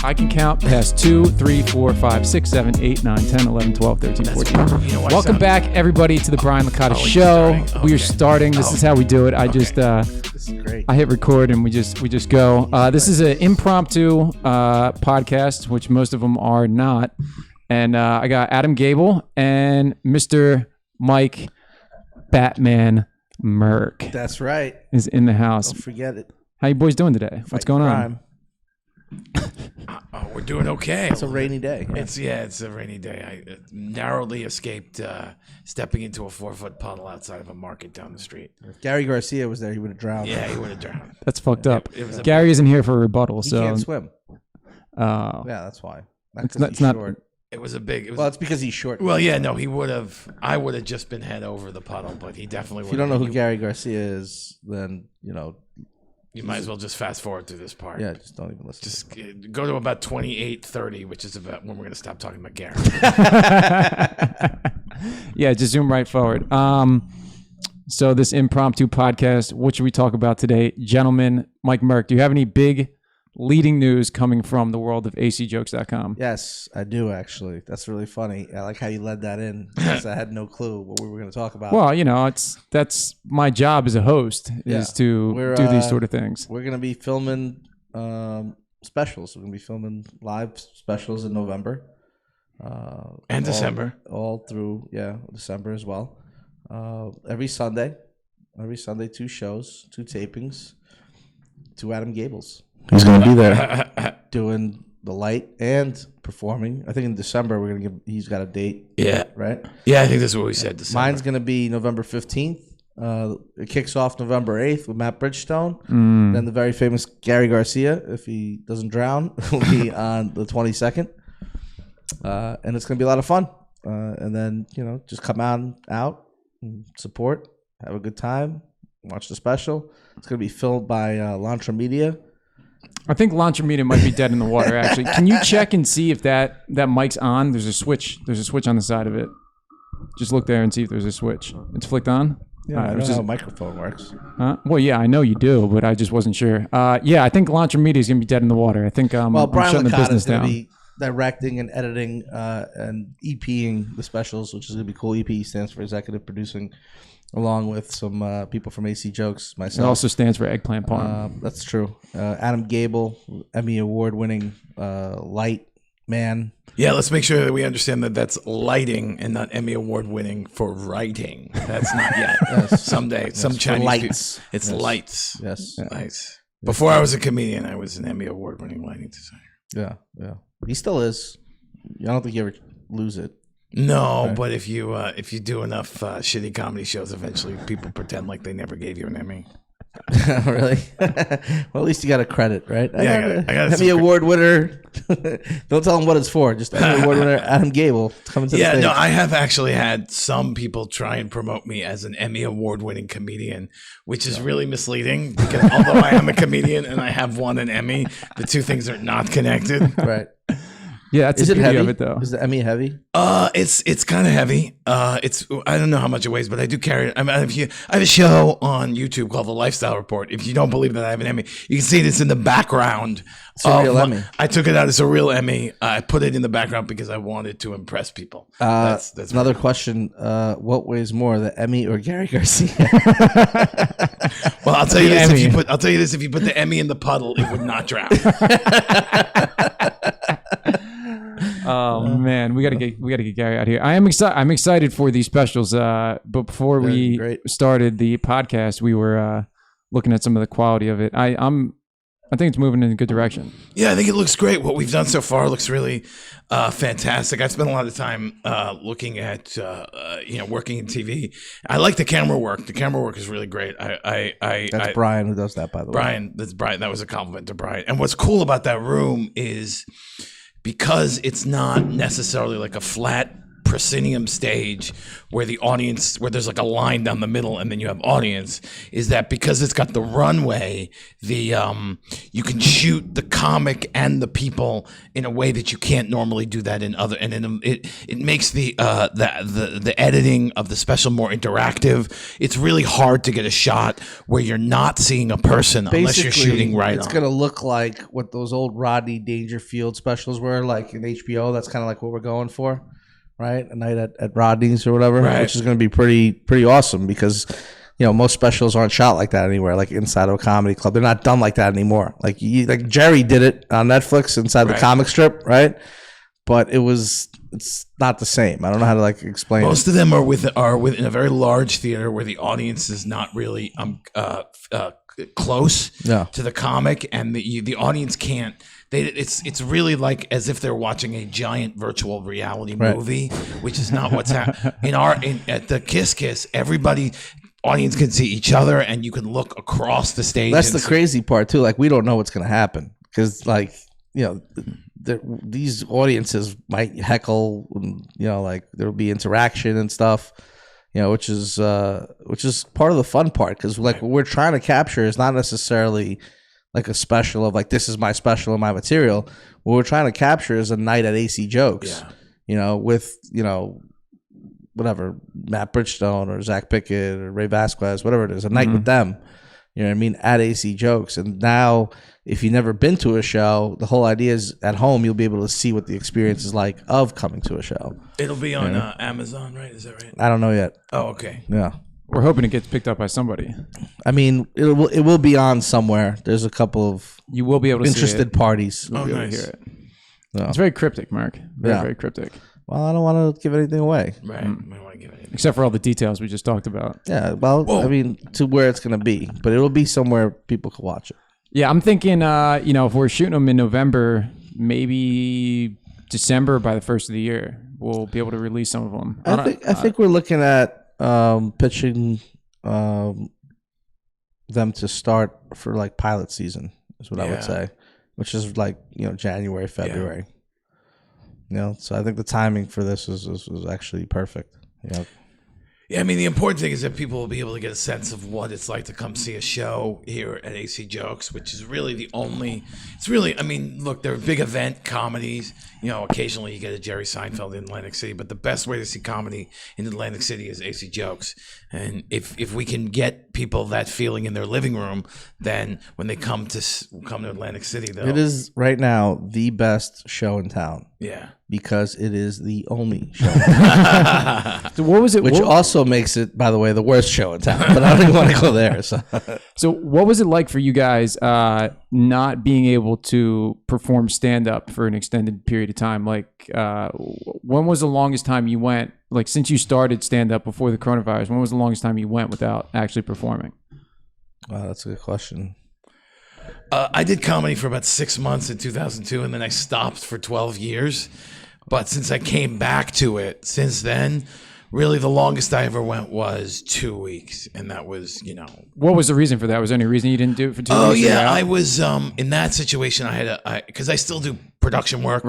I can count past 2, 3, 4, 5, 6, 7, 8, 9, 10, 11, 12, 13, 14. Welcome back, everybody, to the Brian Licata Show. We are starting. This is how we do it. This is great. I hit record and we just go. This is an impromptu podcast, which most of them are not. And I got Adam Gabel and Mr. Mike Batman Merk. That's right. Is in the house. Don't forget it. How you boys doing today? What's going on? We're doing okay. It's a rainy day. Yeah. It's a rainy day. I narrowly escaped stepping into a 4-foot puddle outside of a market down the street. If Gary Garcia was there, he would have drowned. Yeah, he would have drowned. That's fucked up. Gary isn't here for a rebuttal, He so can't swim. Yeah, that's why. It's not. Short. It was a big. Well, it's because he's short. Well, yeah, no, he would have. I would have just been head over the puddle, but he definitely would. If you don't know who Gary Garcia is, then you might as well just fast forward through this part. Yeah, just don't even listen. Just go to about 28:30, which is about when we're going to stop talking about Gary. Yeah, just zoom right forward. So this impromptu podcast, what should we talk about today? Gentlemen, Mike Merk, do you have any big leading news coming from the world of acjokes.com? Yes, I do, actually. That's really funny. I like how you led that in because I had no clue what we were going to talk about. Well, that's my job as a host is to do these sort of things. We're going to be filming specials. We're going to be filming live specials in November. And December. All through, December as well. Every Sunday, 2 shows, 2 tapings, 2 Adam Gabels. He's going to be there doing the light and performing. I think in December he's got a date. Yeah. Right? Yeah, I think that's what we said. December. Mine's going to be November 15th. It kicks off November 8th with Matt Bridgestone. Then the very famous Gary Garcia, if he doesn't drown, will be on the 22nd. And it's going to be a lot of fun. And then, just come out and support, have a good time, watch the special. It's going to be filmed by Lontra Media. I think Lontra Media might be dead in the water, actually. Can you check and see if that mic's on? There's a switch. There's a switch on the side of it. Just look there and see if there's a switch. It's flicked on? Yeah, I know how a microphone works. Well, yeah, I know you do, but I just wasn't sure. Yeah, I think Lontra Media is going to be dead in the water. I think I'm shutting the business down. Be directing and editing and EPing the specials, which is going to be cool. EP stands for executive producing, along with some people from AC Jokes, myself. It also stands for eggplant parm. That's true. Adam Gabel, Emmy award-winning light man. Yeah, let's make sure that we understand that that's lighting and not Emmy award-winning for writing. That's not yet. Yes. Someday, yes. some Chinese lights. People. It's lights. Yes. Lights. Before I was a comedian, I was an Emmy award-winning lighting designer. Yeah. He still is. I don't think you ever lose it. No, right. But if you do enough shitty comedy shows, eventually people pretend like they never gave you an Emmy. Really? Well, at least you got a credit, right? Yeah, I got Emmy award winner. Don't tell them what it's for. Just Emmy award winner Adam Gabel coming to the stage. No, I have actually had some people try and promote me as an Emmy award winning comedian, which is really misleading because although I am a comedian and I have won an Emmy, the two things are not connected. Right. Yeah, that's the beauty of it, though. Is the Emmy heavy? It's kind of heavy. I don't know how much it weighs, but I do carry it. I have a show on YouTube called The Lifestyle Report. If you don't believe that I have an Emmy, you can see this in the background. It's a real Emmy. I took it out as a real Emmy. I put it in the background because I wanted to impress people. That's another question. What weighs more, the Emmy or Gary Garcia? Well, I'll tell you this: if you put the Emmy in the puddle, it would not drown. Oh man, we gotta get Gary out here. I'm excited for these specials. But before we started the podcast, we were looking at some of the quality of it. I think it's moving in a good direction. Yeah, I think it looks great. What we've done so far looks really fantastic. I've spent a lot of time looking at working in TV. I like the camera work. The camera work is really great. That's Brian who does that, by the way. That's Brian. That was a compliment to Brian. And what's cool about that room is, because it's not necessarily like a flat proscenium stage where the audience, where there's like a line down the middle and then you have audience, is that because it's got the runway, you can shoot the comic and the people in a way that you can't normally do that in other, and it makes the editing of the special more interactive. It's really hard to get a shot where you're not seeing a person unless you're shooting right it's on. Gonna look like what those old Rodney Dangerfield specials were, like in HBO. That's kind of like what we're going for, right? A night at Rodney's or whatever, right. Which is going to be pretty awesome because, you know, most specials aren't shot like that anywhere. Like inside of a comedy club, they're not done like that anymore. Like Jerry did it on Netflix inside the comic strip, right? But it's not the same. I don't know how to like explain. Most of them are within a very large theater where the audience is not really close to the comic, and the audience can't. It's really like as if they're watching a giant virtual reality movie, which is not what's happening. At the Kiss, everybody. Audience can see each other, and you can look across the stage. That's the crazy part too. Like we don't know what's going to happen because, like, you know, these audiences might heckle, and, you know, like there'll be interaction and stuff, you know, which is part of the fun part because like what we're trying to capture is not necessarily like a special of like this is my special and my material. What we're trying to capture is a night at AC Jokes, you know, with, you know, whatever, Matt Bridgestone or Zach Pickett or Ray Vasquez, whatever it is, a night with them, you know what I mean, at AC Jokes. And now if you've never been to a show, the whole idea is at home you'll be able to see what the experience is like of coming to a show. It'll be on Amazon, right? Is that right? I don't know yet. Oh, okay. Yeah. We're hoping it gets picked up by somebody. I mean, it will be on somewhere. There's a couple of you will be able to interested see it. parties. Oh, nice. Hear it. No. It's very cryptic, Mark. Very cryptic. Well, I don't want to give anything away. Right. I don't want to give anything. Except for all the details we just talked about. Yeah, well, I mean, to where it's going to be. But it'll be somewhere people can watch it. Yeah, I'm thinking, you know, if we're shooting them in November, maybe December by the first of the year, we'll be able to release some of them. I think we're looking at pitching them to start for like pilot season is what I would say, which is like, you know, January, February. You know, so I think the timing for this was actually perfect. You know? Yeah, I mean, the important thing is that people will be able to get a sense of what it's like to come see a show here at AC Jokes, which is really the only. It's really, I mean, look, they're big event comedies. You know, occasionally you get a Jerry Seinfeld in Atlantic City, but the best way to see comedy in Atlantic City is AC Jokes. And if we can get people that feeling in their living room, then when they come to Atlantic City, it is right now the best show in town. Yeah. Because it is the only show. So what was it? Which also makes it, by the way, the worst show in town. But I don't even want to go there. So what was it like for you guys not being able to perform stand-up for an extended period of time? Like, when was the longest time you went, like since you started stand-up before the coronavirus, when was the longest time you went without actually performing? Wow, that's a good question. I did comedy for about 6 months in 2002, and then I stopped for 12 years. But since I came back to it, since then, really the longest I ever went was 2 weeks. And that was, you know. What was the reason for that? Was there any reason you didn't do it for 2 weeks? Oh, yeah. I was in that situation. Because I still do production work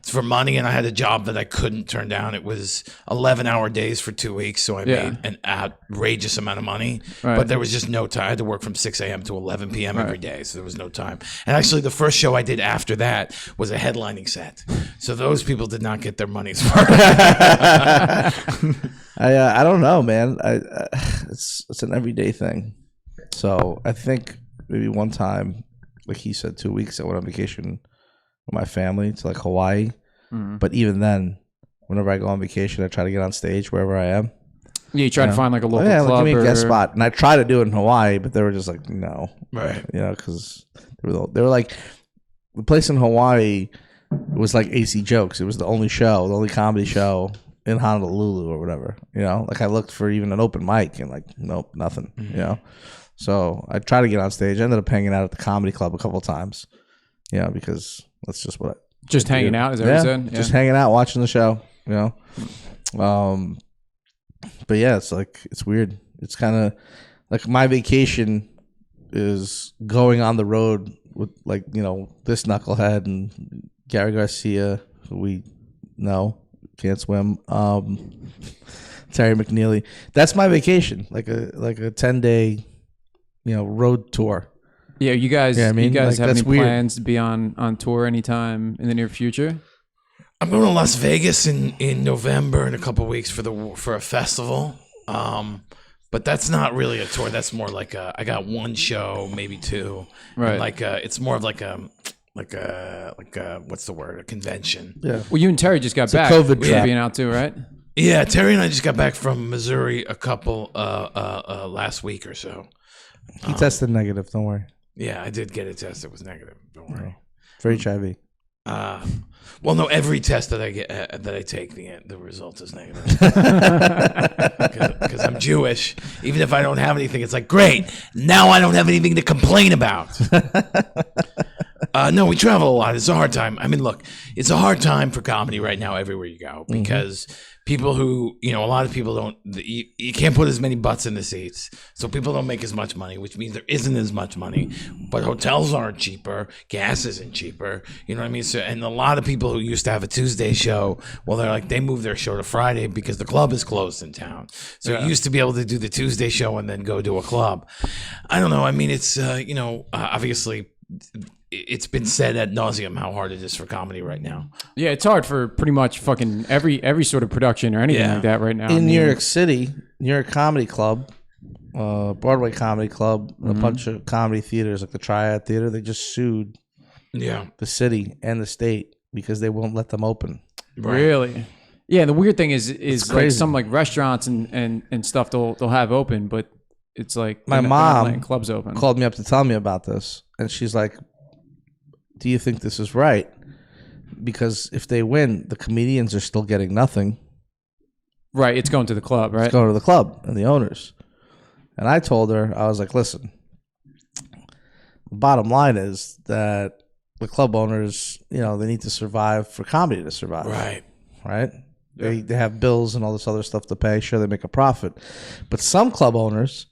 for money, and I had a job that I couldn't turn down. It was 11-hour days for 2 weeks, so I made an outrageous amount of money. But there was just no time. I had to work from 6 a.m. to 11 p.m. every day, so there was no time. And actually, the first show I did after that was a headlining set. So those people did not get their money's worth. I don't know, man. It's an everyday thing. So I think maybe one time, like he said, 2 weeks I went on vacation with my family to like Hawaii. But even then, whenever I go on vacation, I try to get on stage wherever I am. Yeah, you try to find like a local club. Like, give me a guest spot. And I tried to do it in Hawaii, but they were just like, no. Right. You know, because they were like, the place in Hawaii was like AC Jokes. It was the only comedy show in Honolulu or whatever. You know, like I looked for even an open mic and like, nope, nothing, you know. So I tried to get on stage. I ended up hanging out at the Comedy Club a couple of times. Yeah, because that's just what. Just hanging out, is that what you said? Yeah. Just hanging out, watching the show. You know, but yeah, it's like it's weird. It's kind of like my vacation is going on the road with like, you know, this knucklehead and Gary Garcia, who we know, can't swim. Terry McNeely. That's my vacation, like a 10-day, road tour. Yeah, you guys. Yeah, I mean, you guys like, have that's any weird. plans to be on tour anytime in the near future? I'm going to Las Vegas in November in a couple of weeks for a festival. But that's not really a tour. That's more like I got one show, maybe two. Right. And like it's more of like a what's the word? A convention. Yeah. Well, you and Terry just got back. COVID You're trap. being out too, right? Yeah, Terry and I just got back from Missouri a couple last week or so. He tested negative. Don't worry. Yeah, I did get a test. It was negative. Don't worry. For HIV. Well, no, every test that I get that I take, the result is negative. Because I'm Jewish. Even if I don't have anything, it's like, great, now I don't have anything to complain about. No, we travel a lot. It's a hard time. I mean, look, it's a hard time for comedy right now everywhere you go because people who, a lot of people don't, you can't put as many butts in the seats. So people don't make as much money, which means there isn't as much money. But hotels aren't cheaper. Gas isn't cheaper. You know what I mean? So, and a lot of people who used to have a Tuesday show, well, they moved their show to Friday because the club is closed in town. So you used to be able to do the Tuesday show and then go to a club. I don't know. I mean, it's, obviously, it's been said ad nauseum how hard it is for comedy right now. Yeah, it's hard for pretty much fucking every sort of production or anything like that right now. In New York City, New York Comedy Club, Broadway Comedy Club, a bunch of comedy theaters like the Triad Theater, they just sued the city and the state because they won't let them open. Really? Yeah, the weird thing is like crazy. some like restaurants and stuff they'll have open, but it's like My they're not letting mom clubs open. called me up to tell me about this, and she's like, do you think this is right? Because if they win, the comedians are still getting nothing. Right, it's going to the club, right? It's going to the club and the owners. And I told her, I was like, listen, the bottom line is that the club owners, they need to survive for comedy to survive. Right? They have bills and all this other stuff to pay. Sure, they make a profit. But some club owners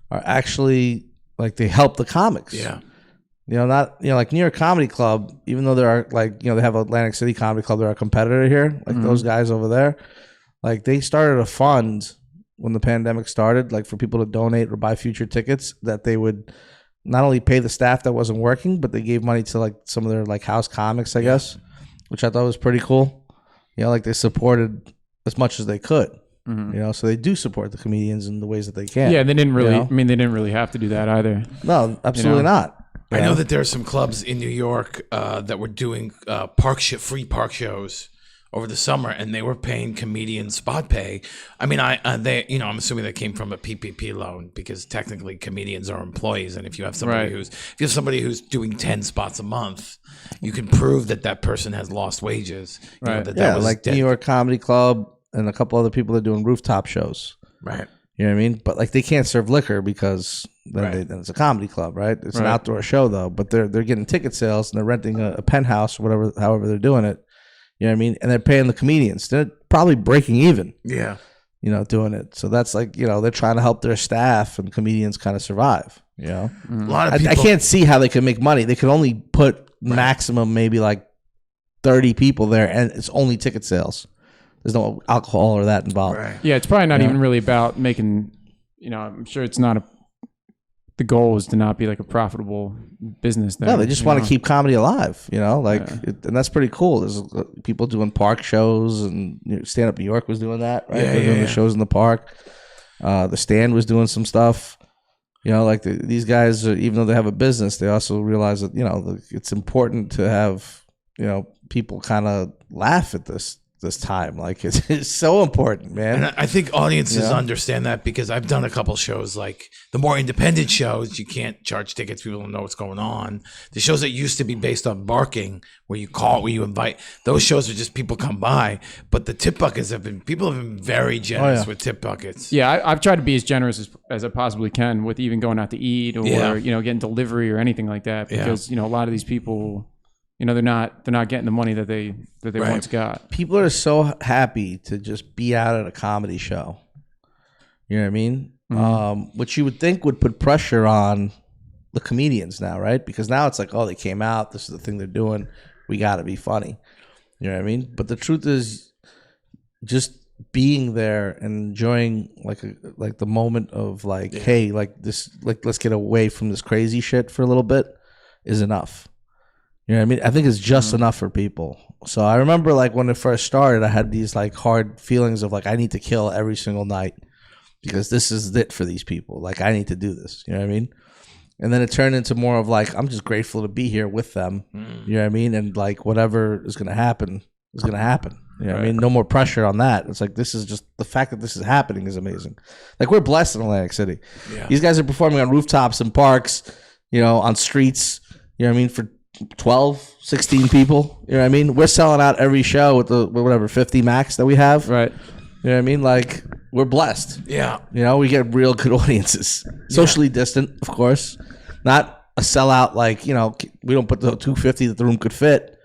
are actually, like, they help the comics. Yeah. Like New York Comedy Club, even though there are they have Atlantic City Comedy Club, they're a competitor here, like those guys over there. Like they started a fund when the pandemic started, like for people to donate or buy future tickets that they would not only pay the staff that wasn't working, but they gave money to like some of their like house comics, I guess, which I thought was pretty cool. Like they supported as much as they could. So they do support the comedians in the ways that they can. Yeah, they didn't really. I mean, they didn't really have to do that either. No, absolutely not. I know that there are some clubs in New York that were doing free park shows over the summer, and they were paying comedians spot pay. I mean, I'm assuming that came from a PPP loan because technically comedians are employees, and if you have somebody who's doing 10 spots a month, you can prove that person has lost wages. Like New York Comedy Club and a couple other people that are doing rooftop shows. Right. You know what I mean? But like they can't serve liquor because then it's a comedy club, right? It's an outdoor show though, but they're getting ticket sales and they're renting a penthouse or however they're doing it. You know what I mean? And they're paying the comedians. They're probably breaking even. Yeah. Doing it. So that's like, they're trying to help their staff and comedians kind of survive. A lot of people, I can't see how they can make money. They can only put maximum maybe like 30 people there and it's only ticket sales. There's no alcohol or that involved. Right. Yeah, it's probably not even really about making. I'm sure it's not the goal is to not be like a profitable business. There, No, they just want to keep comedy alive. And that's pretty cool. There's people doing park shows, and Stand Up New York was doing that, right? They're doing the shows in the park. The Stand was doing some stuff. These guys, even though they have a business, they also realize that it's important to have people kind of laugh at this time. Like it's so important, man. And I think audiences understand that because I've done a couple shows, like the more independent shows, you can't charge tickets. People don't know what's going on. The shows that used to be based on barking, where you invite, those shows are just people come by. But the tip buckets people have been very generous with tip buckets. Yeah, I've tried to be as generous as I possibly can with even going out to eat or getting delivery or anything like that because a lot of these people, they're not getting the money that they once got. People are so happy to just be out at a comedy show. You know what I mean? Which you would think would put pressure on the comedians now, right? Because now it's like, oh, they came out. This is the thing they're doing. We got to be funny. You know what I mean? But the truth is, just being there and enjoying like the moment of like, hey, like this, like let's get away from this crazy shit for a little bit is enough. You know what I mean? I think it's just enough for people. So I remember like when it first started, I had these like hard feelings of like, I need to kill every single night because this is it for these people. Like I need to do this. You know what I mean? And then it turned into more of like, I'm just grateful to be here with them. You know what I mean? And like whatever is going to happen is going to happen. You know what I mean? No more pressure on that. It's like, this is just the fact that this is happening is amazing. Like we're blessed in Atlantic City. Yeah. These guys are performing on rooftops and parks, you know, on streets, you know what I mean? For 12, 16 people. You know what I mean? We're selling out every show with the whatever 50 max that we have. Right. You know what I mean? Like we're blessed. Yeah. You know, we get real good audiences. Socially distant, of course. Not a sellout like, you know, we don't put the 250 that the room could fit.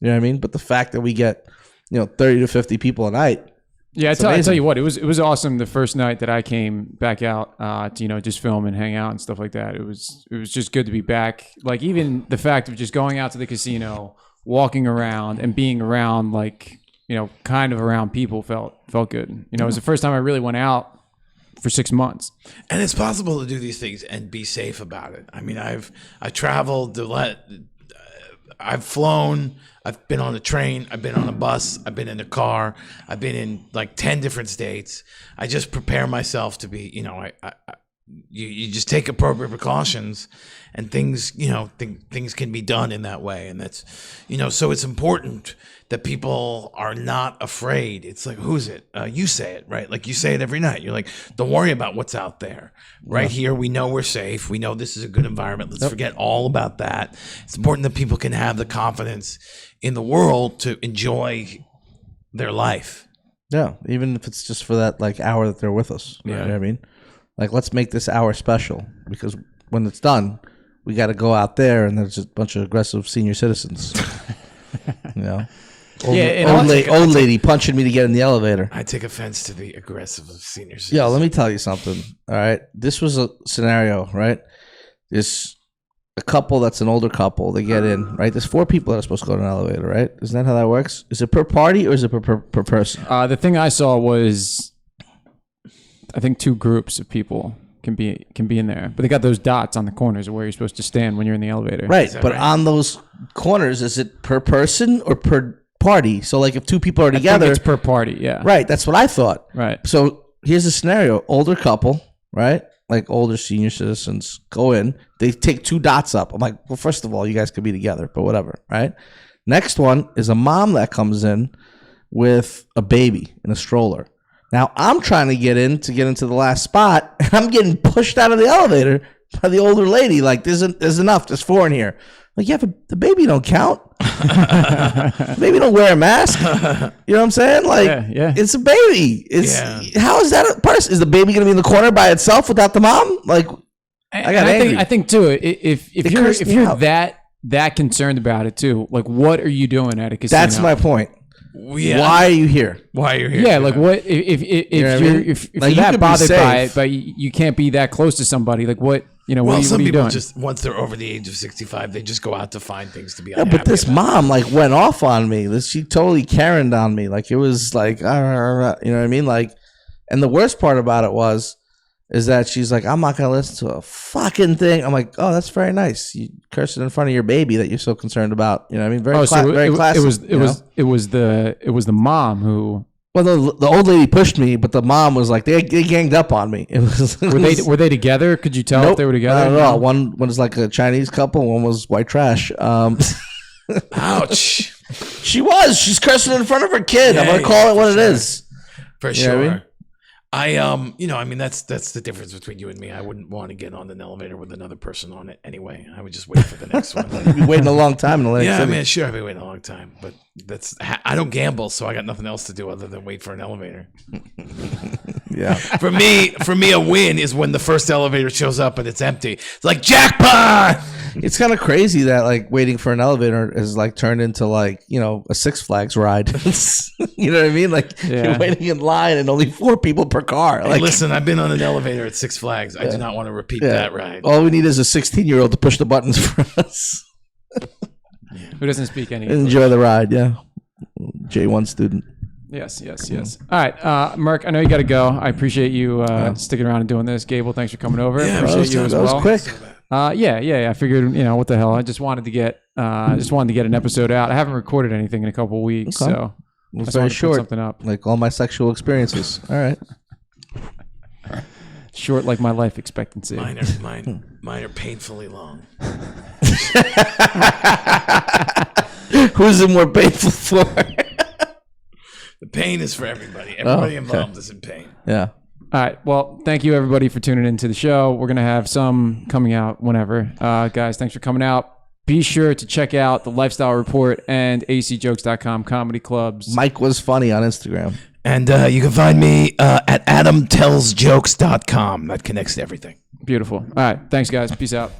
You know what I mean? But the fact that we get, you know, 30 to 50 people a night. Yeah, I tell you what, it was awesome the first night that I came back out to, you know, just film and hang out and stuff like that. It was just good to be back. Like even the fact of just going out to the casino, walking around and being around like, you know, kind of around people felt good. You know, it was the first time I really went out for 6 months. And it's possible to do these things and be safe about it. I mean, I traveled I've flown, I've been on a train, I've been on a bus, I've been in a car, I've been in like 10 different states. I just prepare myself to be, you know, you just take appropriate precautions and things, you know, things can be done in that way. And that's, you know, so it's important that people are not afraid. It's like, who's it? You say it, right? Like you say it every night. You're like, don't worry about what's out there. Right here, we know we're safe. We know this is a good environment. Let's forget all about that. It's important that people can have the confidence in the world to enjoy their life. Yeah, even if it's just for that like hour that they're with us. You know what I mean? Like, let's make this hour special because when it's done, we got to go out there and there's a bunch of aggressive senior citizens. You know? Old lady punching me to get in the elevator. I take offense to the aggressive senior citizens. Yo, let me tell you something. All right. This was a scenario, right? There's a couple that's an older couple. They get in, right? There's 4 people that are supposed to go to an elevator, right? Isn't that how that works? Is it per party or is it per person? The thing I saw was, I think 2 groups of people can be in there, but they got those dots on the corners of where you're supposed to stand when you're in the elevator. Right, but on those corners, is it per person or per party? So like if 2 people are together, I think it's per party. Yeah, right. That's what I thought. Right. So here's a scenario: older couple, right? Like older senior citizens go in. They take 2 dots up. I'm like, well, first of all, you guys could be together, but whatever, right? Next one is a mom that comes in with a baby in a stroller. Now I'm trying to get into the last spot, and I'm getting pushed out of the elevator by the older lady. Like, there's enough. There's 4 in here. Like, yeah, but the baby don't count. The baby don't wear a mask. You know what I'm saying? Like, yeah. It's a baby. How is that a person? Is the baby going to be in the corner by itself without the mom? Like, I think too. If you're that concerned about it too, like, what are you doing at a casino? That's my point. Yeah. Why are you here? Yeah, like what if you're that bothered by it, but you can't be that close to somebody? Like what? You know, what are you doing? Just once they're over the age of 65, they just go out to find things to be. Yeah, but this mom like went off on me. She totally Karen'd on me. Like it was like, you know what I mean? Like, and the worst part about it is that she's like, I'm not gonna listen to a fucking thing. I'm like, oh, that's very nice. You cursing in front of your baby that you're so concerned about. You know what I mean? Very classic. It was the mom who. Well, the old lady pushed me, but the mom was like, they ganged up on me. Were they together? Could you tell if they were together? Not at all. One was like a Chinese couple. One was white trash. Ouch. She's cursing in front of her kid. I'm gonna call it what it is. For sure. I mean, that's the difference between you and me. I wouldn't want to get on an elevator with another person on it anyway. I would just wait for the next one. You'd be waiting a long time in Atlantic City. I mean, sure, I've been waiting a long time, but I don't gamble, so I got nothing else to do other than wait for an elevator. Yeah. For me, a win is when the first elevator shows up and it's empty. It's like jackpot. It's kind of crazy that like waiting for an elevator is like turned into like, you know, a Six Flags ride. You know what I mean? Like you're waiting in line and only 4 people per car. Like, hey, listen, I've been on an elevator at Six Flags. I do not want to repeat that ride. All we need is a 16-year-old to push the buttons for us. Who doesn't speak any Enjoy the ride, yeah. J1 student. Yes. All right, Merk, I know you got to go. I appreciate you sticking around and doing this. Gable, thanks for coming over. Yeah, appreciate you as well. That was quick. Yeah. I figured, what the hell? I just wanted to get an episode out. I haven't recorded anything in a couple of weeks, so It's I very wanted to put short, something up. like all my sexual experiences. All right. Short like my life expectancy. Mine are painfully long. Who's it more painful for? The pain is for everybody. Everybody involved is in pain. Yeah. All right. Well, thank you everybody for tuning into the show. We're going to have some coming out whenever. Guys, thanks for coming out. Be sure to check out the Lifestyle Report and acjokes.com comedy clubs. Mike was funny on Instagram. And you can find me at adamtellsjokes.com. That connects to everything. Beautiful. All right. Thanks, guys. Peace out.